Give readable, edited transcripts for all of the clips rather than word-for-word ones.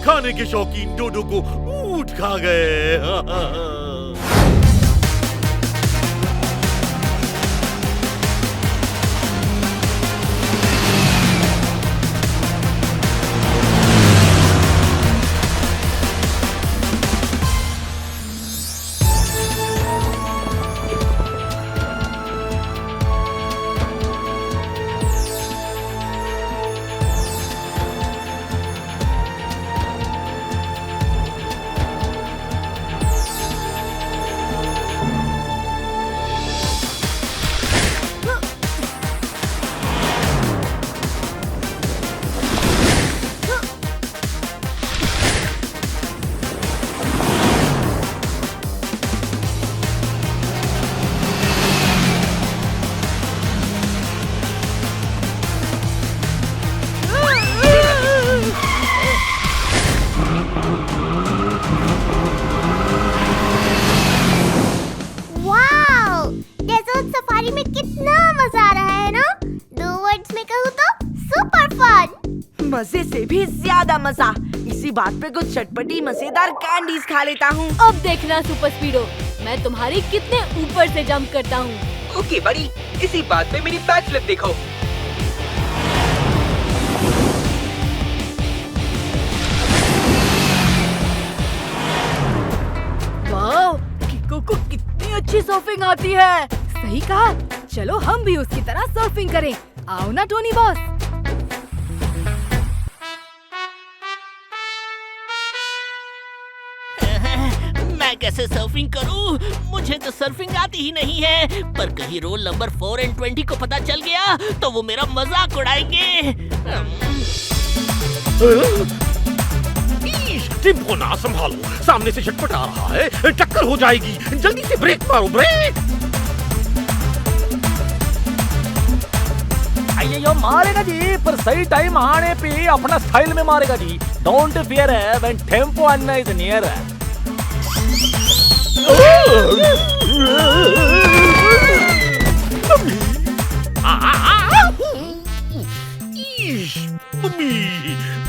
खाने के शौकीन डोडो को ऊंट खा गए। सफारी में कितना मजा आ रहा है ना। 2 वर्ड्स में कहूँ तो सुपर फन। मजे से भी ज्यादा मजा। इसी बात पे कुछ चटपटी मजेदार कैंडीज खा लेता हूँ। अब देखना सुपर स्पीडो, मैं तुम्हारी कितने ऊपर से जंप करता हूँ। ओके बड़ी, इसी बात पे मेरी बैक फ्लिप देखो। वाओ, किको को कितनी अच्छी सर्फिंग आती है। सही कहा, चलो हम भी उसकी तरह सर्फिंग करें। आओ ना टोनी बॉस। मैं कैसे सर्फिंग करूं? मुझे तो सर्फिंग आती ही नहीं है। पर कहीं रोल नंबर 4 और 20 को पता चल गया तो वो मेरा मजाक उड़ाएंगे। टिम को ना संभालो, सामने से झटपट आ रहा है, टक्कर हो जाएगी। जल्दी से ब्रेक मारो, ब्रेक। अయ్యో मारेगा जी, पर सही टाइम आने पे अपना स्टाइल में मारेगा जी। Don't fear when tempo Anna is near.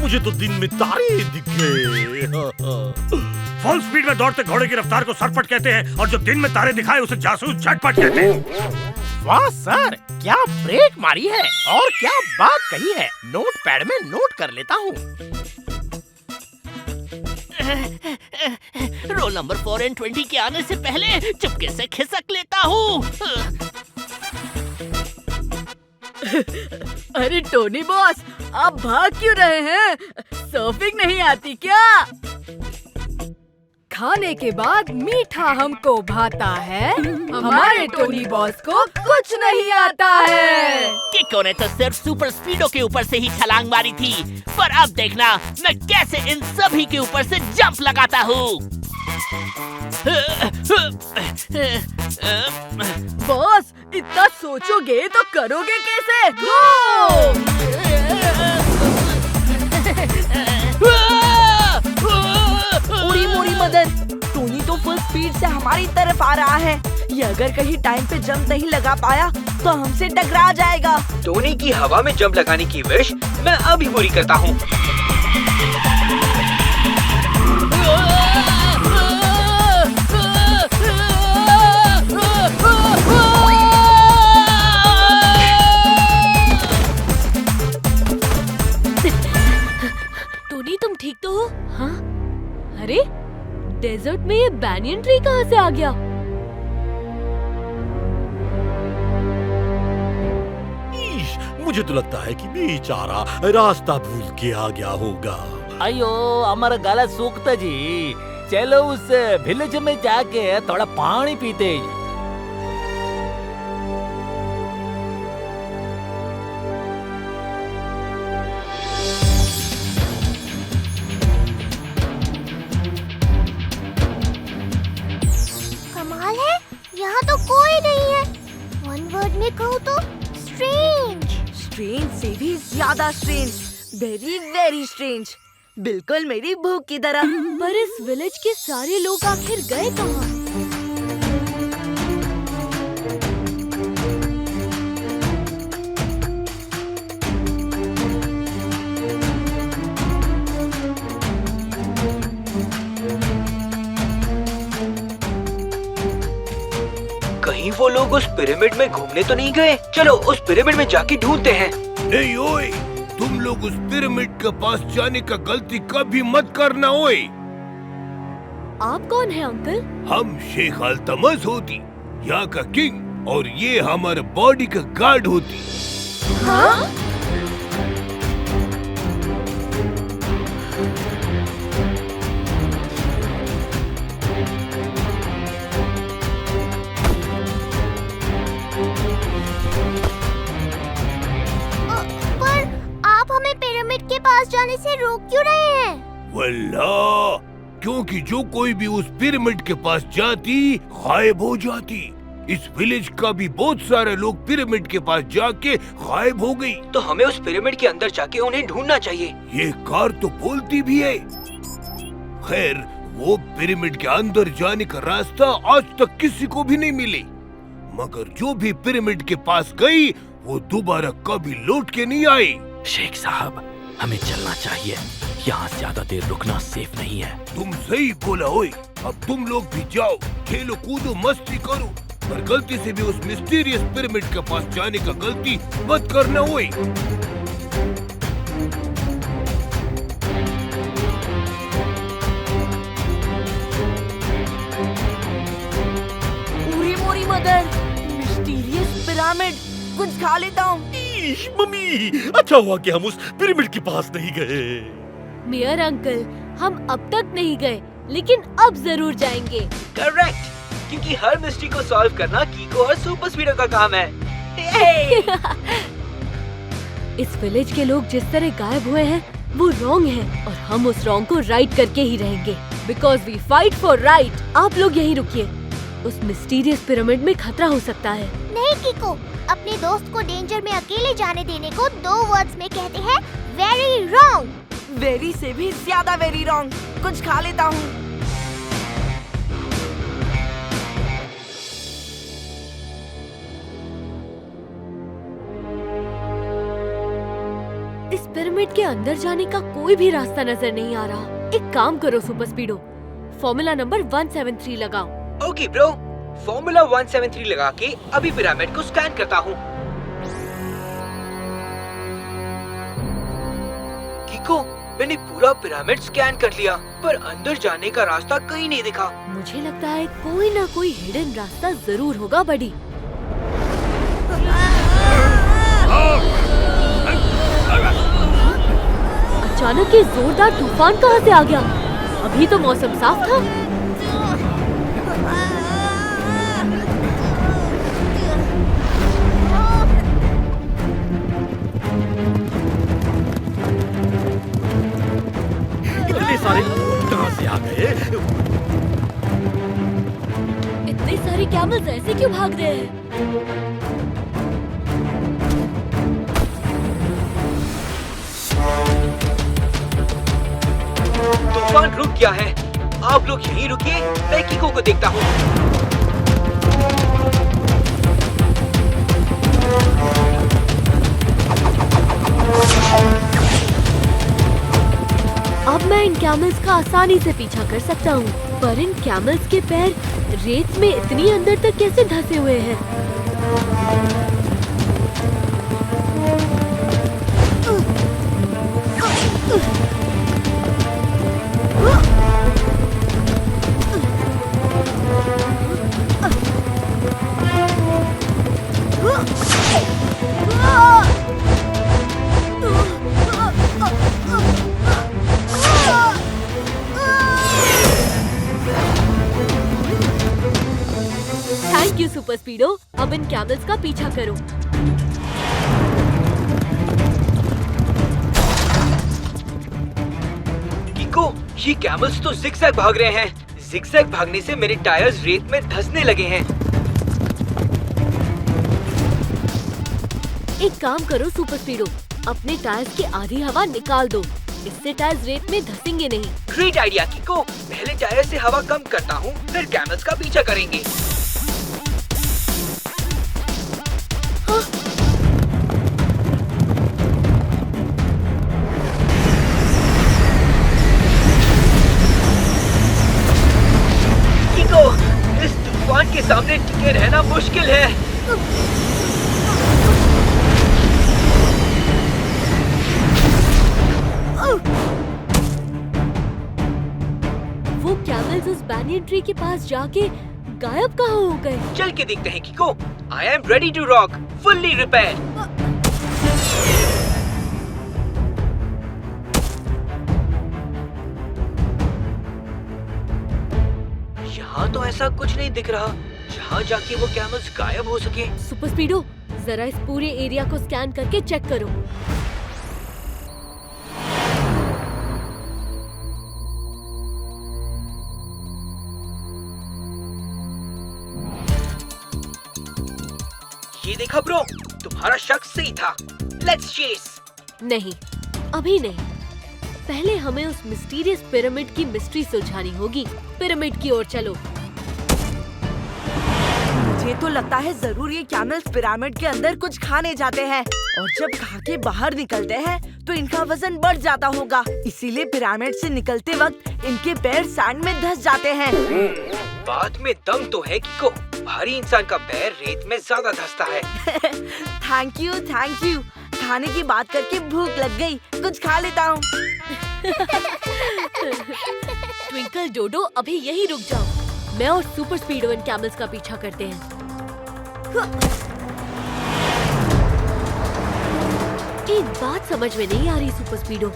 मुझे तो दिन में तारे दिख गए। फुल स्पीड में दौड़ते घोड़े की रफ्तार को सरपट कहते हैं और जो दिन में तारे दिखाए उसे जासूस झटपट कहते हैं। वाह सर, क्या ब्रेक मारी है और क्या बात कही है। नोट पैड में नोट कर लेता हूँ। रोल नंबर 4 और 20 के आने से पहले चुपके से खिसक लेता हूँ। अरे टोनी बॉस, आप भाग क्यों रहे हैं? सर्फिंग नहीं आती क्या? खाने के बाद मीठा हमको भाता है, हमारे टोनी बॉस को कुछ नहीं आता है। किको ने तो सिर्फ सुपर स्पीडो के ऊपर से ही छलांग मारी थी, पर अब देखना मैं कैसे इन सभी के ऊपर से जंप लगाता हूँ। बॉस, इतना सोचोगे तो करोगे कैसे? गो! उड़ी मोड़ी मदन, टोनी तो फुल स्पीड से हमारी तरफ आ रहा है। ये अगर कहीं टाइम पे जंप नहीं लगा पाया तो हमसे टकरा जाएगा। टोनी की हवा में जंप लगाने की विश मैं अभी पूरी करता हूँ। टोनी, तुम ठीक तो हो? हाँ? अरे डेजर्ट में ये बैनियन ट्री कहाँ से आ गया? मुझे तो लगता है कि बेचारा रास्ता भूल के आ गया होगा। अयो हमारा गला सूखता जी। चलो उस विलेज में जाके थोड़ा पानी पीते। कमाल है, यहाँ तो कोई नहीं है। 1 वर्ड में कहूँ तो स्ट्रेंज। स्ट्रेंज से भी ज्यादा स्ट्रेंज, वेरी वेरी स्ट्रेंज, बिल्कुल मेरी भूख की तरह। पर इस विलेज के सारे लोग आखिर गए कहाँ? कहीं वो लोग उस पिरामिड में घूमने तो नहीं गए? चलो उस पिरामिड में जाके ढूंढते हैं। नहीं ओए, तुम लोग उस पिरामिड के पास जाने का गलती कभी मत करना ओए। आप कौन है अंकल? हम शेख अल्तमस होती, यहाँ का किंग, और ये हमारे बॉडी का गार्ड होती। हाँ? पर आप हमें पिरामिड के पास जाने से रोक क्यों रहे हैं? वल्लाह, क्योंकि जो कोई भी उस पिरामिड के पास जाती गायब हो जाती। इस विलेज का भी बहुत सारे लोग पिरामिड के पास जाके गायब हो गई। तो हमें उस पिरामिड के अंदर जाके उन्हें ढूंढना चाहिए। ये कार तो बोलती भी है। खैर, वो पिरामिड के अंदर जाने का रास्ता आज तक किसी को भी नहीं मिले, मगर जो भी पिरामिड के पास गई वो दोबारा कभी लौट के नहीं आई। शेख साहब, हमें चलना चाहिए, यहाँ ज्यादा देर रुकना सेफ नहीं है। तुम सही बोला ओए। अब तुम लोग भी जाओ, खेलो कूदो मस्ती करो, पर गलती से भी उस मिस्टीरियस पिरामिड के पास जाने का गलती मत करना ओए। पूरी मोरी मदर, मिस्टीरियस पिरामिड, कुछ खा लेता हूँ। मम्मी, अच्छा हुआ कि हम उस पिरामिड के पास नहीं गए। मेयर अंकल, हम अब तक नहीं गए, लेकिन अब जरूर जाएंगे। करेक्ट, क्योंकि हर मिस्ट्री को सॉल्व करना कीको और सुपर स्पीडो का काम है। इस विलेज के लोग जिस तरह गायब हुए हैं वो रॉन्ग है, और हम उस रॉन्ग को राइट करके ही रहेंगे, because we fight for right. आप लोग यहीं रुकिए, उस मिस्टीरियस पिरामिड में खतरा हो सकता है। नहीं कीको, अपने दोस्त को डेंजर में अकेले जाने देने को 2 वर्ड्स में कहते हैं वेरी रॉन्ग। वेरी से भी ज्यादा वेरी रॉन्ग। कुछ खा लेता हूँ। इस पिरामिड के अंदर जाने का कोई भी रास्ता नजर नहीं आ रहा। एक काम करो सुपर स्पीडो, फॉर्मूला नंबर 173 लगाओ। ओके ब्रो, फॉर्मूला 173 लगा के अभी पिरामिड को स्कैन करता हूँ। कीको, मैंने पूरा पिरामिड स्कैन कर लिया, पर अंदर जाने का रास्ता कहीं नहीं दिखा। मुझे लगता है कोई ना कोई हिडन रास्ता जरूर होगा बडी। अचानक ये जोरदार तूफान कहाँ से आ गया? अभी तो मौसम साफ था। इतने सारे कहाँ से आ गए? इतने सारे कैमल्स ऐसे क्यों भाग रहे हैं? तूफान रुक गया है। आप लोग यहीं रुकिए, मैं कीको को देखता हूँ। अब मैं इन कैमल्स का आसानी से पीछा कर सकता हूँ, पर इन कैमल्स के पैर रेत में इतनी अंदर तक कैसे धंसे हुए हैं? थैंक यू सुपर स्पीडो, अब इन कैमल्स का पीछा करो। कीको, ये कैमल्स तो जिगजैग भाग रहे हैं। जिगजैग भागने से मेरे टायर्स रेत में धंसने लगे हैं। एक काम करो सुपर स्पीडो, अपने टायर्स की आधी हवा निकाल दो, इससे टायर्स रेत में धंसेंगे नहीं। ग्रेट आइडिया कीको, पहले टायर से हवा कम करता हूँ, फिर कैमल्स का पीछा करेंगे। कीको, इस तूफान के सामने में टिके रहना मुश्किल है। वो कैमल्स उस बैनियन ट्री के पास जाके गायब कहाँ हो गए? चल के देखते हैं किको। I am ready to rock, fully repair. यहाँ तो ऐसा कुछ नहीं दिख रहा जहाँ जाके वो कैमल्स गायब हो सके। सुपर स्पीडो, जरा इस पूरे एरिया को स्कैन करके चेक करो। ये देखा ब्रो, तुम्हारा शक सही था। Let's chase. नहीं, अभी नहीं। पहले हमें उस मिस्टीरियस पिरामिड की मिस्ट्री सुलझानी होगी। पिरामिड की ओर चलो। मुझे तो लगता है जरूर ये कैमल्स पिरामिड के अंदर कुछ खाने जाते हैं और जब खा के बाहर निकलते हैं तो इनका वजन बढ़ जाता होगा, इसीलिए पिरामिड से निकलते वक्त इनके पैर सैंड में धंस जाते हैं। बात में दम तो है किको, भारी इंसान का पैर रेत में ज्यादा धंसता है। Thank you. खाने की बात करके भूख लग गई, कुछ खा लेता हूँ। ट्विंकल, डोडो, अभी यहीं रुक जाओ। मैं और सुपर स्पीडो इन कैमल्स का पीछा करते हैं। एक बात समझ में नहीं आ रही सुपर स्पीडो,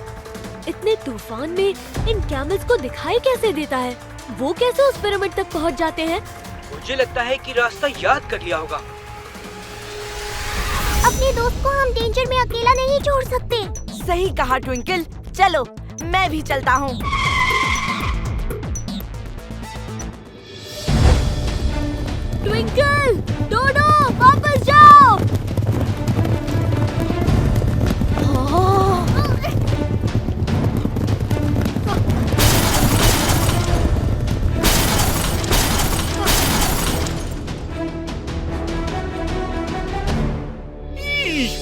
इतने तूफान में इन कैमल्स को दिखाई कैसे देता है? वो कैसे उस पिरामिड तक पहुंच जाते हैं? मुझे लगता है कि रास्ता याद कर लिया होगा। अपने दोस्त को हम डेंजर में अकेला नहीं छोड़ सकते। सही कहा ट्विंकल, चलो मैं भी चलता हूँ। ट्विंकल, डोडो, वापस जाओ।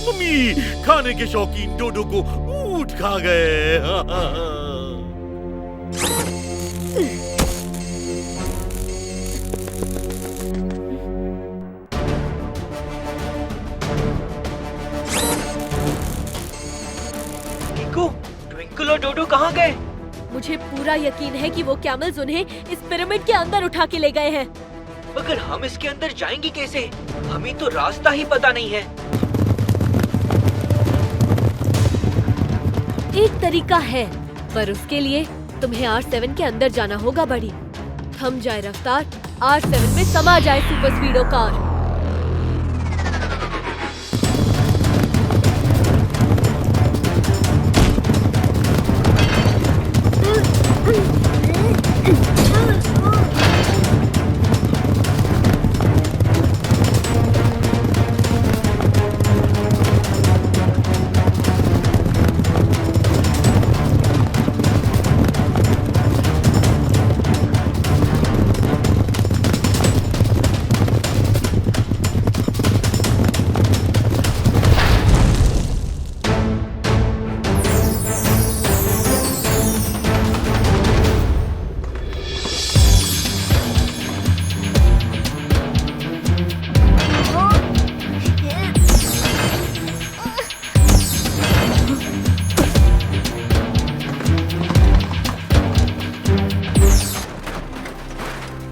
मम्मी, खाने के शौकीन डोडो को ऊंट खा गए। किको, ट्विंकल और डोडो कहाँ गए? मुझे पूरा यकीन है कि वो कैमल्स उन्हें इस पिरामिड के अंदर उठा के ले गए हैं। मगर हम इसके अंदर जाएंगे कैसे? हमें तो रास्ता ही पता नहीं है। एक तरीका है, पर उसके लिए तुम्हें R7 के अंदर जाना होगा बड़ी। थम जाए रफ्तार, R7 में समा जाए सुपर स्पीडो कार।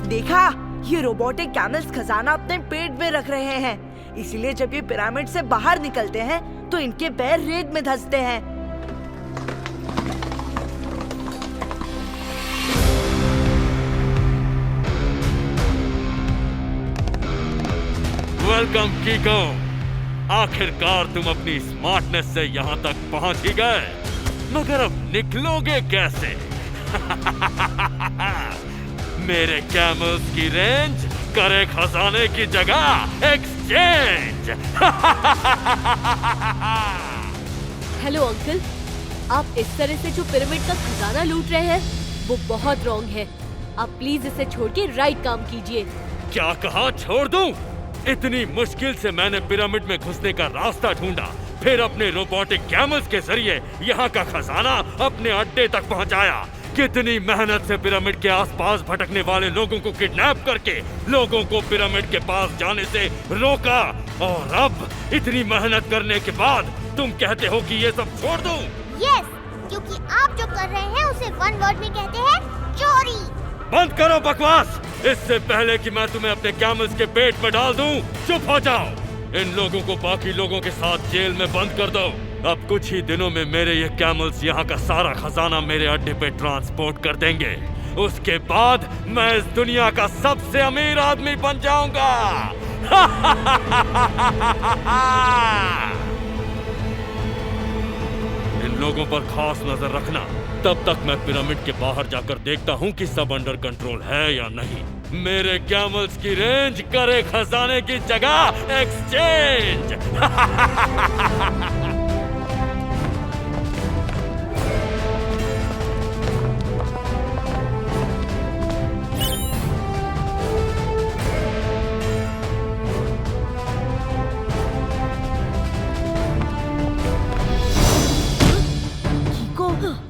देखा, ये रोबोटिक कैमल्स खजाना अपने पेट में रख रहे हैं, इसीलिए जब ये पिरामिड से बाहर निकलते हैं तो इनके पैर रेत में धंसते हैं। वेलकम कीको, आखिरकार तुम अपनी स्मार्टनेस से यहाँ तक पहुँच ही गए, मगर अब निकलोगे कैसे? मेरे कैमल्स की रेंज करे खजाने की जगह एक्सचेंज। हेलो अंकल, आप इस तरह से जो पिरामिड का खजाना लूट रहे हैं वो बहुत रॉन्ग है। आप प्लीज इसे छोड़ के राइट काम कीजिए। क्या कहा छोड़ दूं? इतनी मुश्किल से मैंने पिरामिड में घुसने का रास्ता ढूंढा, फिर अपने रोबोटिक कैमल्स के जरिए यहाँ का खजाना अपने अड्डे तक पहुँचाया। कितनी मेहनत से पिरामिड के आसपास भटकने वाले लोगों को किडनैप करके लोगों को पिरामिड के पास जाने से रोका, और अब इतनी मेहनत करने के बाद तुम कहते हो कि ये सब छोड़ दूं? यस, क्योंकि आप जो कर रहे हैं उसे वन वर्ड में कहते हैं चोरी। बंद करो बकवास। इससे पहले कि मैं तुम्हें अपने कैमल्स के पेट में डाल दूं, चुप हो जाओ। इन लोगों को बाकी लोगों के साथ जेल में बंद कर दो। अब कुछ ही दिनों में मेरे ये कैमल्स यहाँ का सारा खजाना मेरे अड्डे पे ट्रांसपोर्ट कर देंगे। उसके बाद मैं इस दुनिया का सबसे अमीर आदमी बन जाऊंगा। इन लोगों पर खास नजर रखना। तब तक मैं पिरामिड के बाहर जाकर देखता हूँ कि सब अंडर कंट्रोल है या नहीं। मेरे कैमल्स की रेंज करे खजाने की जगह एक्सचेंज।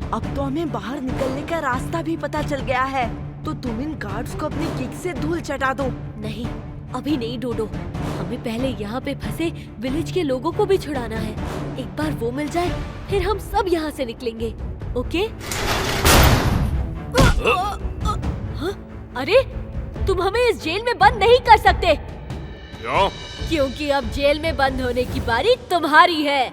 अब तो हमें बाहर निकलने का रास्ता भी पता चल गया है, तो तुम इन गार्ड्स को अपनी किक से धूल चटा दो। नहीं, अभी नहीं डोडो, हमें पहले यहाँ पे फंसे विलेज के लोगों को भी छुड़ाना है। एक बार वो मिल जाए फिर हम सब यहाँ से निकलेंगे, ओके? हाँ? अरे तुम हमें इस जेल में बंद नहीं कर सकते। क्यों? क्योंकि अब जेल में बंद होने की बारी तुम्हारी है।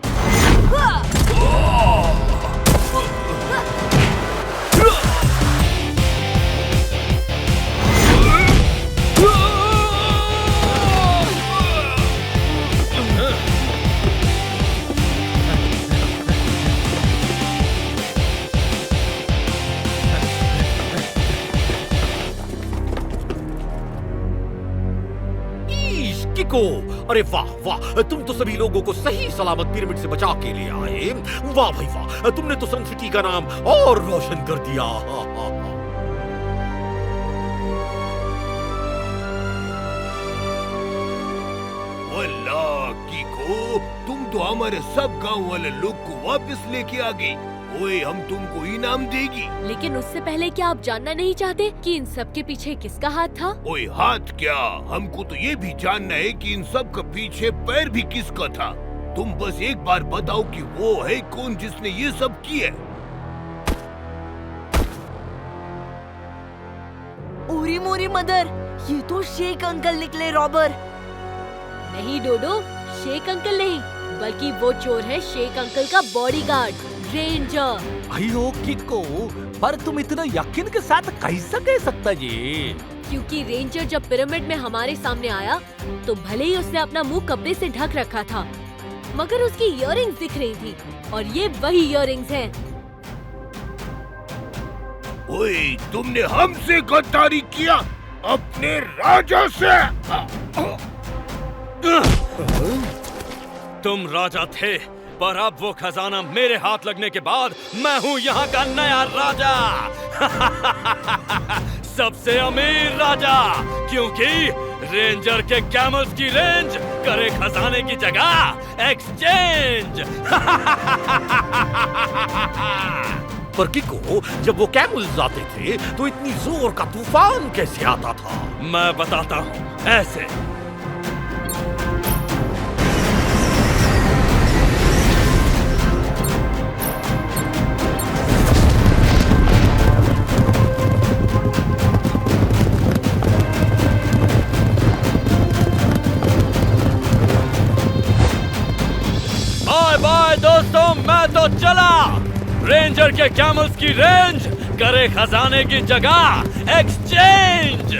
किको, अरे वाह वाह, तुम तो सभी लोगों को सही सलामत पिरामिड से बचा के ले आए। वाह भाई वाह, तुमने तो सन सिटी का नाम और रोशन कर दिया। वाह किको, तुम तो हमारे सब गांव वाले लोग को वापस लेके आ गए। ओए, हम तुमको इनाम देगी। लेकिन उससे पहले क्या आप जानना नहीं चाहते कि इन सब के पीछे किसका हाथ था? ओए, हाथ क्या, हमको तो ये भी जानना है कि इन सब के पीछे पैर भी किसका था। तुम बस एक बार बताओ कि वो है कौन जिसने ये सब किया। ओरी मोरी मदर, ये तो शेख अंकल निकले रॉबर। नहीं डोडो, शेख अंकल नहीं, बल्कि वो चोर है शेख अंकल का बॉडीगार्ड रेंजर। अयो किको, पर तुम इतना यकीन के साथ कैसे कह सकता ये? क्योंकि रेंजर जब पिरामिड में हमारे सामने आया तो भले ही उसने अपना मुंह कपड़े से ढक रखा था, मगर उसकी इयररिंग्स दिख रही थी, और ये वही इयररिंग्स हैं। ओए, तुमने हमसे गद्दारी किया, अपने राजा से। तुम राजा थे, पर अब वो खजाना मेरे हाथ लगने के बाद मैं हूँ यहाँ का नया राजा। सबसे अमीर राजा, क्योंकि रेंजर के कैमल्स की रेंज करे खजाने की जगह एक्सचेंज। पर किको, जब वो कैमल्स आते थे तो इतनी जोर का तूफान कैसे आता था? मैं बताता हूँ, ऐसे। बाय बाय दोस्तों, मैं तो चला। रेंजर के कैमल्स की रेंज करे खजाने की जगह एक्सचेंज।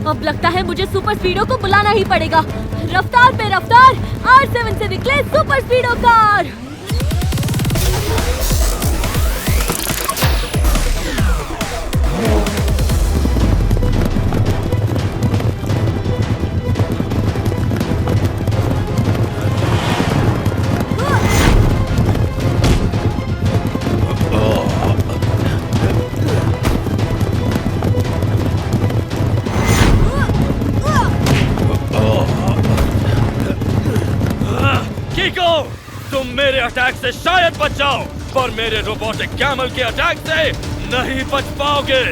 अब लगता है मुझे सुपर स्पीडो को बुलाना ही पड़ेगा। रफ्तार पे रफ्तार, R7 से निकले सुपर स्पीडो कार। तुम मेरे अटैक से शायद बच जाओ, पर मेरे रोबोटिक कैमल के अटैक से नहीं बच पाओगे।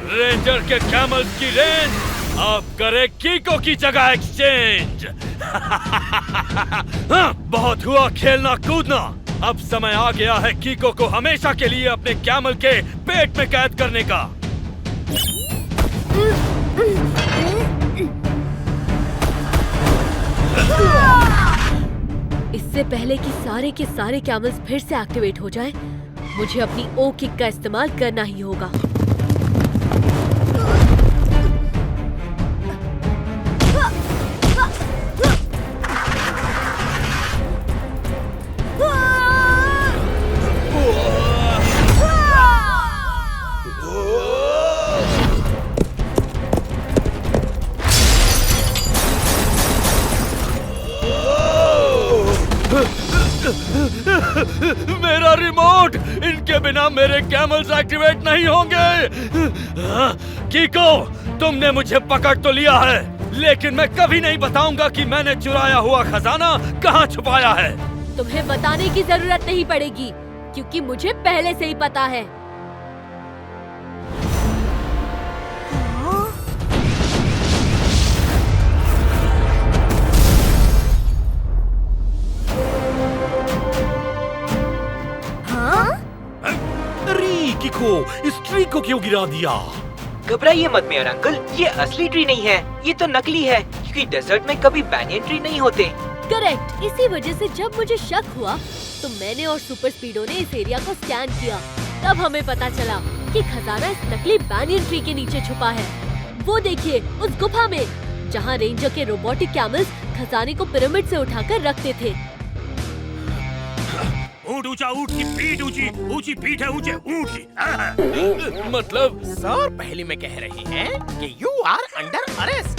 रेंजर के कैमल्स की रेंज अब करे कीको की जगह एक्सचेंज। हाँ, बहुत हुआ खेलना कूदना। अब समय आ गया है कीको को हमेशा के लिए अपने कैमल के पेट में कैद करने का। इससे पहले कि सारे के सारे कैमल्स फिर से एक्टिवेट हो जाएं, मुझे अपनी ओ किक का इस्तेमाल करना ही होगा। मेरा रिमोट! इनके बिना मेरे कैमल्स एक्टिवेट नहीं होंगे। कीको, तुमने मुझे पकड़ तो लिया है, लेकिन मैं कभी नहीं बताऊंगा कि मैंने चुराया हुआ खजाना कहाँ छुपाया है। तुम्हें बताने की जरूरत नहीं पड़ेगी, क्योंकि मुझे पहले से ही पता है। कीको, इस ट्री को क्यों गिरा दिया? घबराइए मत मेयर अंकल, ये असली ट्री नहीं है, ये तो नकली है, क्योंकि डेजर्ट में कभी बैनियन ट्री नहीं होते। करेक्ट। इसी वजह से जब मुझे शक हुआ तो मैंने और सुपर स्पीडो ने इस एरिया को स्कैन किया। तब हमें पता चला कि खजाना इस नकली बैनियन ट्री के नीचे छुपा है। वो देखिए, उस गुफा में, जहाँ रेंजर के रोबोटिक कैमल्स खजाने को पिरामिड से उठाकर रखते थे। ऊंट ऊंचा, ऊंट की पीठ ऊंची, ऊंची पीठ है ऊंचे ऊंट की। मतलब सर, पहले में कह रहे हैं कि यू आर अंडर अरेस्ट।